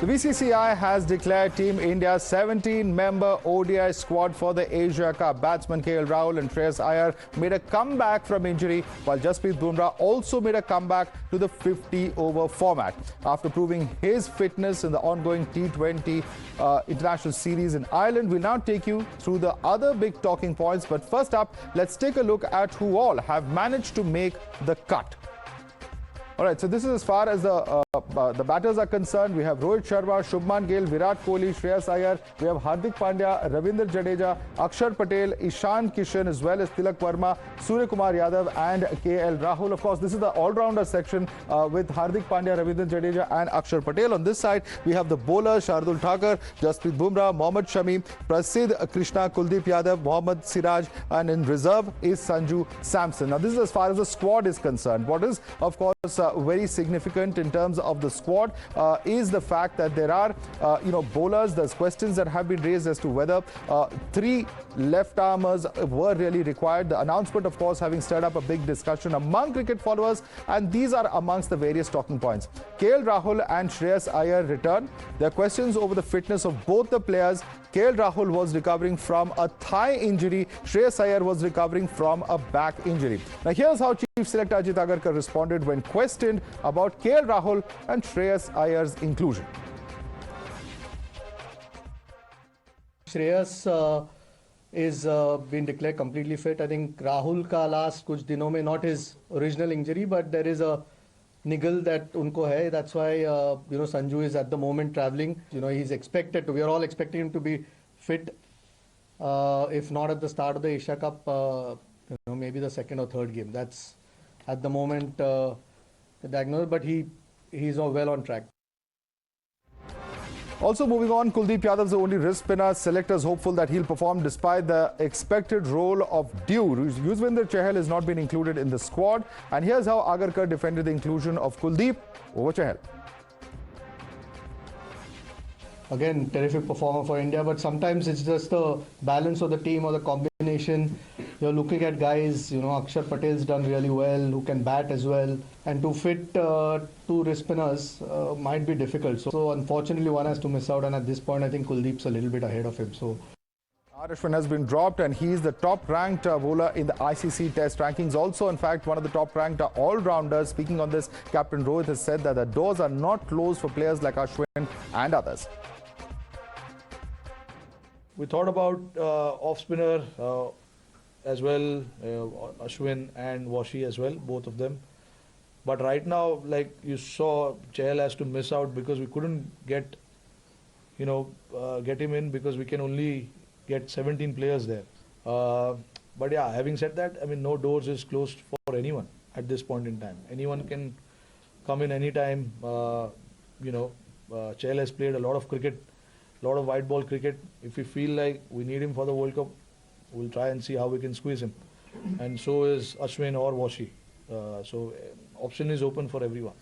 The BCCI has declared Team India's 17-member ODI squad for the Asia Cup. Batsman KL Rahul and Shreyas Iyer made a comeback from injury, while Jasprit Bumrah also made a comeback to the 50-over format. After proving his fitness in the ongoing T20 international series in Ireland, we'll now take you through the other big talking points. But first up, let's take a look at who all have managed to make the cut. All right, so this is as far as the batters are concerned. We have Rohit Sharma, Shubman Gill, Virat Kohli, Shreyas Iyer. We have Hardik Pandya, Ravindra Jadeja, Akshar Patel, Ishan Kishan, as well as Tilak Verma, Surya Kumar Yadav and KL Rahul. Of course, this is the all-rounder section with Hardik Pandya, Ravindra Jadeja and Akshar Patel. On this side, we have the bowlers Shardul Thakur, Jasprit Bumrah, Mohammad Shami, Prasidh Krishna, Kuldeep Yadav, Mohammad Siraj, and in reserve is Sanju Samson. Now, this is as far as the squad is concerned. What is, of course, very significant in terms of the squad is the fact that there are bowlers. There's questions that have been raised as to whether three left armers were really required. The announcement, of course, having stirred up a big discussion among cricket followers, and these are amongst the various talking points. KL Rahul and Shreyas Iyer return. There are questions over the fitness of both the players. KL Rahul was recovering from a thigh injury. Shreyas Iyer was recovering from a back injury. Now, here's how Chief Selector Ajit Agarkar responded when questioned about KL Rahul and Shreyas Iyer's inclusion. Shreyas is been declared completely fit. I think Rahul ka last kuch dinon mein not his original injury, but there is a niggle that unko hai. That's why Sanju is at the moment traveling. He's expected to. We are all expecting him to be fit. If not at the start of the Asia Cup, maybe the second or third game. That's at the moment the diagnosis. But he's well on track. Also moving on, Kuldeep Yadav is the only wrist spinner. Selectors hopeful that he'll perform despite the expected role of due. Yuzvendra Chahal has not been included in the squad. And here's how Agarkar defended the inclusion of Kuldeep over Chahal. Again, terrific performer for India, but sometimes it's just the balance of the team or the combination. You're looking at guys, Akshar Patel's done really well, who can bat as well. And to fit two wrist spinners might be difficult. So unfortunately, one has to miss out. And at this point, I think Kuldeep's a little bit ahead of him. So Ashwin has been dropped, and he's the top-ranked bowler in the ICC Test rankings. Also, in fact, one of the top-ranked all-rounders. Speaking on this, Captain Rohit has said that the doors are not closed for players like Ashwin and others. We thought about off-spinner as well, Ashwin and Washi as well, both of them. But right now, like you saw, Chahal has to miss out because we couldn't get him in because we can only get 17 players there. But yeah, having said that, I mean, no doors is closed for anyone at this point in time. Anyone can come in anytime. Chahal has played a lot of cricket, a lot of white ball cricket. If we feel like we need him for the World Cup, we'll try and see how we can squeeze him. And so is Ashwin or Washi. So option is open for everyone.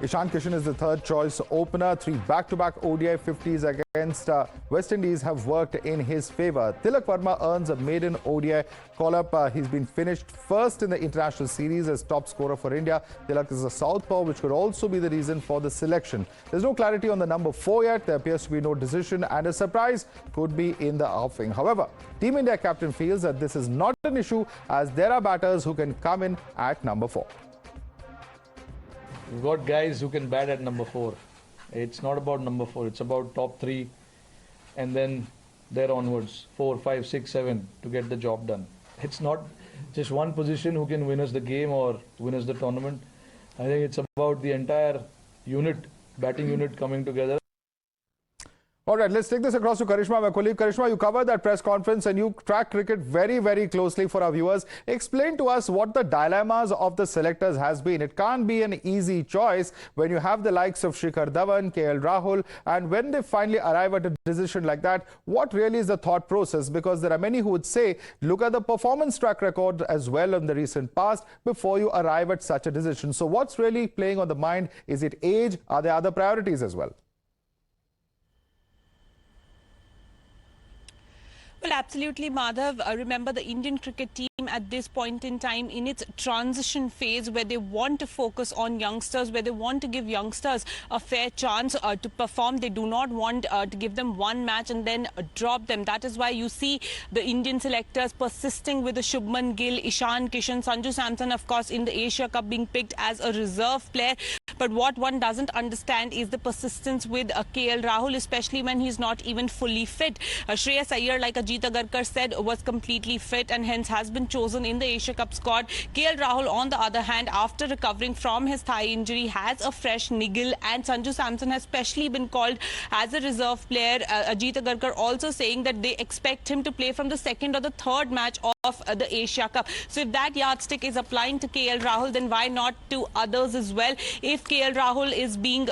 Ishan Kishan is the third choice opener. 3 back-to-back ODI 50s against West Indies have worked in his favour. Tilak Verma earns a maiden ODI call-up. He's been finished first in the international series as top scorer for India. Tilak is a southpaw, which could also be the reason for the selection. There's no clarity on the number 4 yet. There appears to be no decision, and a surprise could be in the offing. However, Team India captain feels that this is not an issue as there are batters who can come in at number 4. We've got guys who can bat at number 4. It's not about number 4. It's about top 3 and then there onwards, 4, 5, 6, 7 to get the job done. It's not just one position who can win us the game or win us the tournament. I think it's about the entire unit, batting unit coming together. All right, let's take this across to Karishma, my colleague. Karishma, you covered that press conference and you track cricket very, very closely for our viewers. Explain to us what the dilemmas of the selectors has been. It can't be an easy choice when you have the likes of Shikhar Dhawan, KL Rahul, and when they finally arrive at a decision like that, what really is the thought process? Because there are many who would say, look at the performance track record as well in the recent past before you arrive at such a decision. So what's really playing on the mind? Is it age? Are there other priorities as well? Well, absolutely, Madhav. Remember, the Indian cricket team at this point in time in its transition phase, where they want to focus on youngsters, where they want to give youngsters a fair chance to perform. They do not want to give them one match and then drop them. That is why you see the Indian selectors persisting with the Shubman Gill, Ishan Kishan, Sanju Samson, of course, in the Asia Cup being picked as a reserve player. But what one doesn't understand is the persistence with KL Rahul, especially when he's not even fully fit. Shreyas Iyer, like Ajit Agarkar said, was completely fit and hence has been chosen in the Asia Cup squad. KL Rahul, on the other hand, after recovering from his thigh injury, has a fresh niggle, and Sanju Samson has specially been called as a reserve player. Ajit Agarkar also saying that they expect him to play from the second or the third match of the Asia Cup. So if that yardstick is applying to KL Rahul, then why not to others as well? If KL Rahul is being,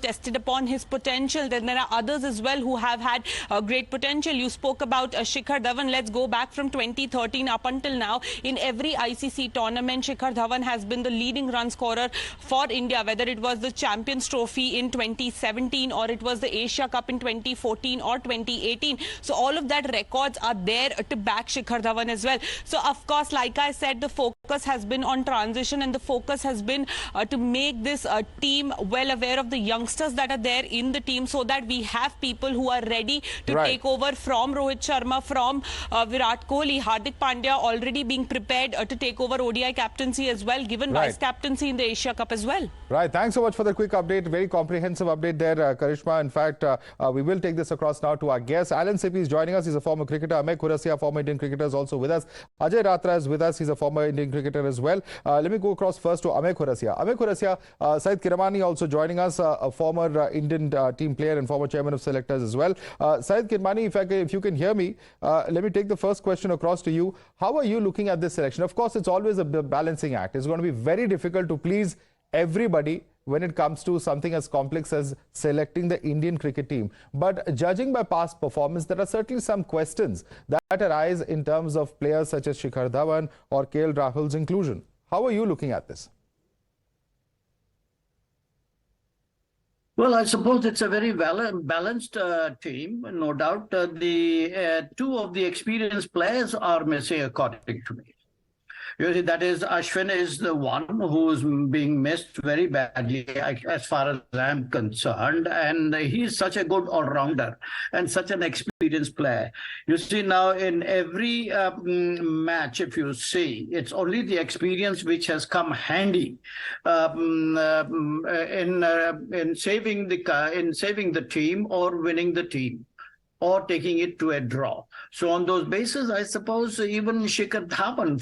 tested upon his potential, then there are others as well who have had great potential. You spoke about Shikhar Dhawan. Let's go back from 2013 up until now. In every ICC tournament, Shikhar Dhawan has been the leading run scorer for India, whether it was the Champions Trophy in 2017 or it was the Asia Cup in 2014 or 2018. So all of that records are there to back Shikhar Dhawan as well. So of course, like I said, the focus has been on transition, and the focus has been to make this team well aware of the youngsters that are there in the team, so that we have people who are ready to take over from Rohit Sharma, from Virat Kohli. Hardik Pandya already being prepared to take over ODI captaincy as well, given vice captaincy in the Asia Cup as well. Right. Thanks so much for the quick update. Very comprehensive update there, Karishma. In fact, we will take this across now to our guest. Alan Sippy is joining us. He's a former cricketer. Amey Khurasia, former Indian cricketer, is also with us. Ajay Ratra is with us. He's a former Indian cricketer as well. Let me go across first to Amey Khurasia. Amey Khurasia, Syed Kirmani also joining us, a former Indian team player and former chairman of selectors as well. Syed Kirmani, if you can hear me, let me take the first question across to you. How are you looking at this selection? Of course, it's always a balancing act. It's going to be very difficult to please everybody when it comes to something as complex as selecting the Indian cricket team. But judging by past performance, there are certainly some questions that arise in terms of players such as Shikhar Dhawan or KL Rahul's inclusion. How are you looking at this? Well, I suppose it's a very balanced team. No doubt the two of the experienced players are missing, according to me. You see, that is, Ashwin is the one who's being missed very badly, as far as I'm concerned. And he's such a good all-rounder and such an experienced player. You see, now in every match, if you see, it's only the experience which has come handy in saving the team or winning the team, or taking it to a draw. So on those bases, I suppose even Shikhar Dhawan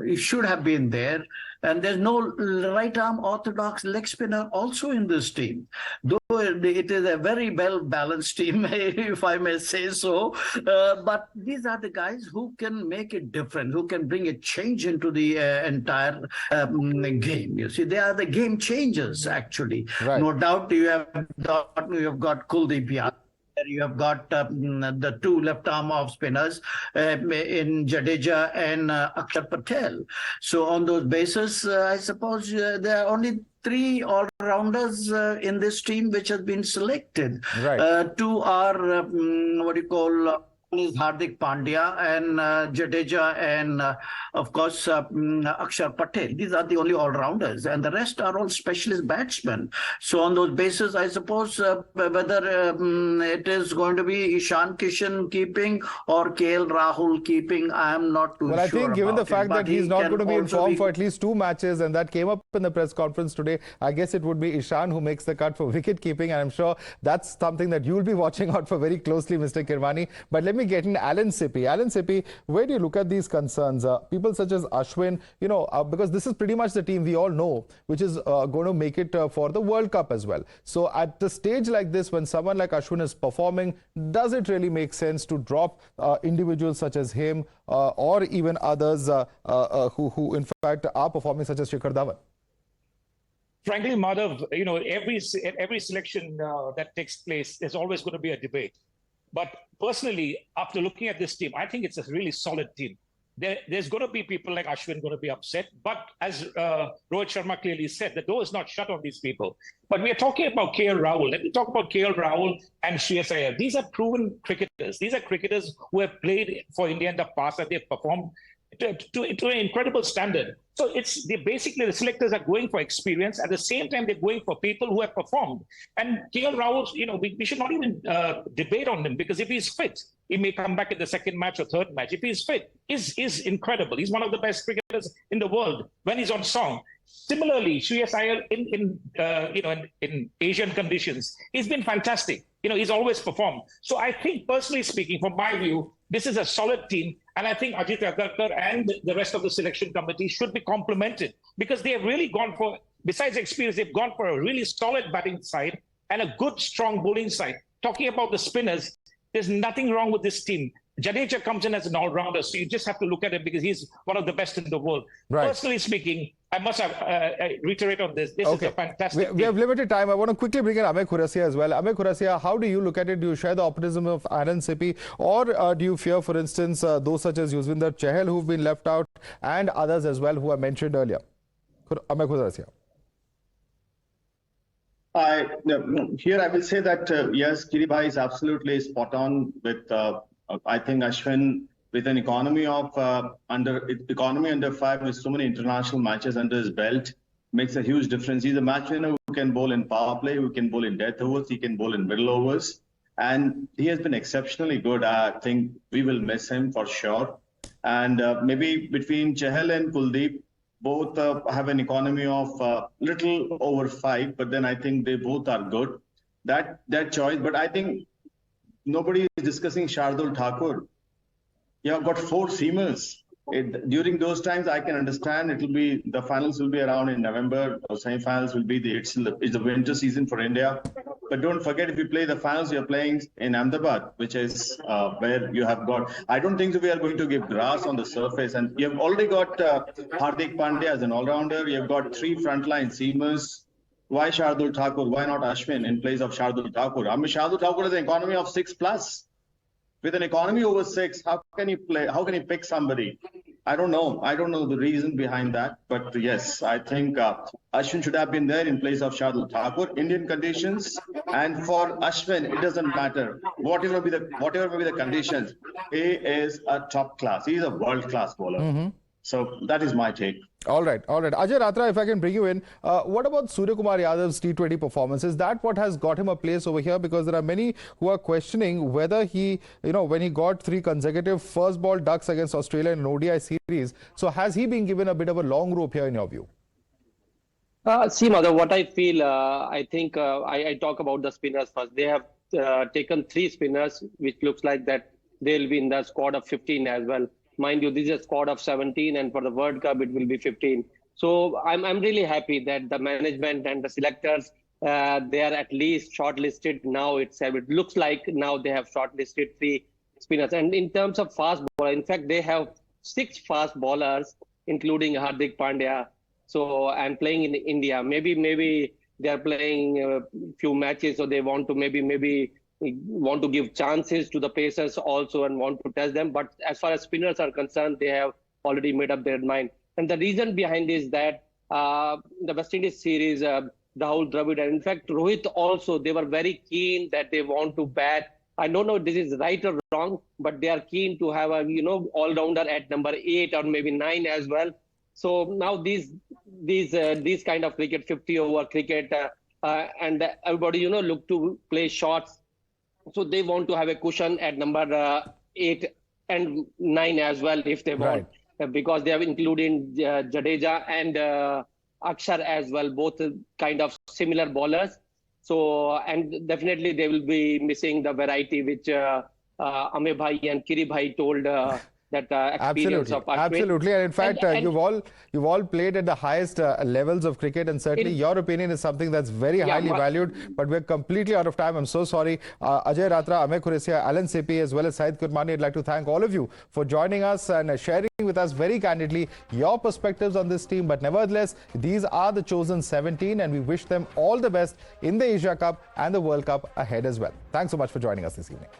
he should have been there. And there's no right-arm orthodox leg spinner also in this team. Though it is a very well-balanced team, if I may say so. But these are the guys who can make it different, who can bring a change into the entire game. You see, they are the game changers, actually. Right. No doubt you have got Kuldeep Yadav. You have got the two left-arm off spinners in Jadeja and Akshar Patel. So on those bases, I suppose there are only three all-rounders in this team which has been selected. Right. Two are one is Hardik Pandya and Jadeja and, of course, Akshar Patel. These are the only all-rounders, and the rest are all specialist batsmen. So on those bases, I suppose whether it is going to be Ishan Kishan keeping or KL Rahul keeping, I am not too sure. Well, I think given the fact that he's not going to be in form for at least 2 matches, and that came up in the press conference today, I guess it would be Ishan who makes the cut for wicket keeping, and I'm sure that's something that you'll be watching out for very closely, Mr. Kirmani. But let me get in Alan Sippy. Alan Sippy, where do you look at these concerns? People such as Ashwin, because this is pretty much the team we all know, which is going to make it for the World Cup as well. So at the stage like this, when someone like Ashwin is performing, does it really make sense to drop individuals such as him or even others who in fact are performing, such as Shikhar Dhawan? Frankly, Madhav, every selection that takes place, there's always going to be a debate. But personally, after looking at this team, I think it's a really solid team. there's going to be people like Ashwin going to be upset. But as Rohit Sharma clearly said, the door is not shut on these people. But we are talking about KL Rahul. Let me talk about KL Rahul and Shreyas Iyer. These are proven cricketers. These are cricketers who have played for India in the past and they've performed to an incredible standard. So basically the selectors are going for experience. At the same time, they're going for people who have performed. And KL Rahul, we should not even debate on him, because if he's fit, he may come back in the second match or third match. If he's fit, is incredible. He's one of the best cricketers in the world when he's on song. Similarly, Shreyas Iyer in Asian conditions, he's been fantastic. He's always performed. So I think, personally speaking, from my view, this is a solid team. And I think Ajit Agarkar and the rest of the selection committee should be complimented, because they have really gone for, besides experience, they've gone for a really solid batting side and a good, strong bowling side. Talking about the spinners, there's nothing wrong with this team. Jadeja comes in as an all-rounder, so you just have to look at him because he's one of the best in the world. Right. Personally speaking, I must reiterate on this. This is a fantastic We have limited time. I want to quickly bring in Amey Khurasia as well. Amey Khurasia, how do you look at it? Do you share the optimism of Alan Sippy, or do you fear, for instance, those such as Yuzvendra Chahal who've been left out, and others as well who I mentioned earlier? Amey Khurasia. Here I will say that, yes, Kiribhai is absolutely spot on with, I think, Ashwin, with an economy of under 5 with so many international matches under his belt, makes a huge difference. He's a match winner who can bowl in power play, who can bowl in death overs, he can bowl in middle overs. And he has been exceptionally good. I think we will miss him for sure. And maybe between Chahal and Kuldeep, both have an economy of little over 5, but then I think they both are good. That choice, but I think nobody is discussing Shardul Thakur. You have got 4 seamers. During those times, I can understand the finals will be around in November, or semi-finals will be it's the winter season for India. But don't forget, if you play the finals, you're playing in Ahmedabad, which is where you have got, I don't think we are going to give grass on the surface. And you have already got Hardik Pandya as an all-rounder. You've got 3 frontline seamers. Why Shardul Thakur? Why not Ashwin in place of Shardul Thakur? I mean, Shardul Thakur has an economy of 6+. With an economy over 6, how can he pick somebody? I don't know. I don't know the reason behind that. But yes, I think Ashwin should have been there in place of Shardul Thakur. Indian conditions, and for Ashwin, it doesn't matter. Whatever may be the conditions, he is a top class. He is a world-class bowler. So that is my take. All right. Ajay Ratra, if I can bring you in, what about Surya Kumar Yadav's T20 performance? Is that what has got him a place over here? Because there are many who are questioning whether he, when he got 3 consecutive first ball ducks against Australia in an ODI series, so has he been given a bit of a long rope here in your view? See, Madhav, what I feel, I think I talk about the spinners first. They have taken 3 spinners, which looks like that they'll be in the squad of 15 as well. Mind you, this is a squad of 17, and for the World Cup, it will be 15. So I'm really happy that the management and the selectors, they are at least shortlisted now itself. It looks like now they have shortlisted 3 spinners. And in terms of fast bowler, in fact, they have 6 fast bowlers, including Hardik Pandya. So I'm playing in India. Maybe they are playing a few matches, so they want to maybe want to give chances to the pacers also and want to test them. But as far as spinners are concerned, they have already made up their mind. And the reason behind is that the West Indies series, Rahul Dravid, and in fact, Rohit also, they were very keen that they want to bat. I don't know if this is right or wrong, but they are keen to have a, all-rounder at number 8 or maybe 9 as well. So now these kind of cricket, 50-over cricket, and everybody, look to play shots. So they want to have a cushion at number 8 and 9 as well, if they want, because they have included Jadeja and Akshar as well, both kind of similar bowlers. So, and definitely they will be missing the variety which Amey Bhai and Kiri Bhai told that experience of Ashwin. Absolutely, and in fact, you've all played at the highest levels of cricket, and certainly your opinion is something that's very highly valued. But we're completely out of time. I'm so sorry. Ajay Ratra, Amey Khurasia, Alan Sippy, as well as Syed Kurmani, I'd like to thank all of you for joining us and sharing with us very candidly your perspectives on this team. But nevertheless, these are the chosen 17, and we wish them all the best in the Asia Cup and the World Cup ahead as well. Thanks so much for joining us this evening.